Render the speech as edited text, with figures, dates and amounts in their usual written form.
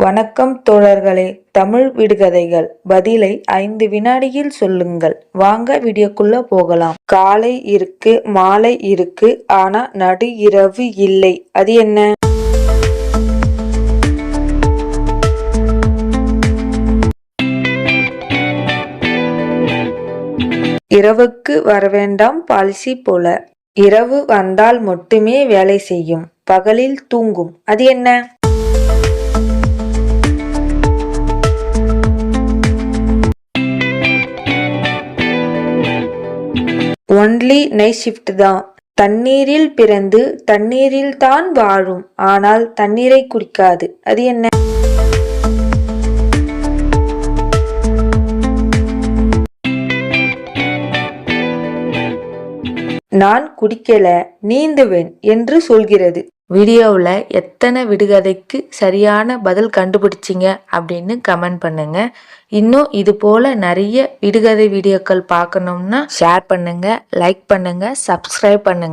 வணக்கம் தோழர்களே. தமிழ் விடுகதைகள் பதிலை 5 வினாடியில் சொல்லுங்கள். வாங்க வீடியோக்குள்ள போகலாம். காலை இருக்கு, மாலை இருக்கு, ஆனா நடு இரவு இல்லை. அது என்ன? இரவுக்கு வரவேண்டாம் பாலிசி போல. இரவு வந்தால் மட்டுமே வேலை செய்யும், பகலில் தூங்கும். அது என்ன? ஒன்லி நைட் ஷிஃப்ட் தான். தண்ணீரில் பிறந்து தண்ணீரில் தான் வாழும், ஆனால் தண்ணீரை குடிக்காது. அது என்ன? நான் குடிக்கல, நீந்துவேன் என்று சொல்கிறது. வீடியோவில் எத்தனை விடுகதைக்கு சரியான பதில் கண்டுபிடிச்சிங்க அப்படின்னு கமெண்ட் பண்ணுங்க. இன்னும் இது போல நிறைய விடுகதை வீடியோக்கள் பார்க்கணும்னா ஷேர் பண்ணுங்க, லைக் பண்ணுங்க, சப்ஸ்கிரைப் பண்ணுங்க.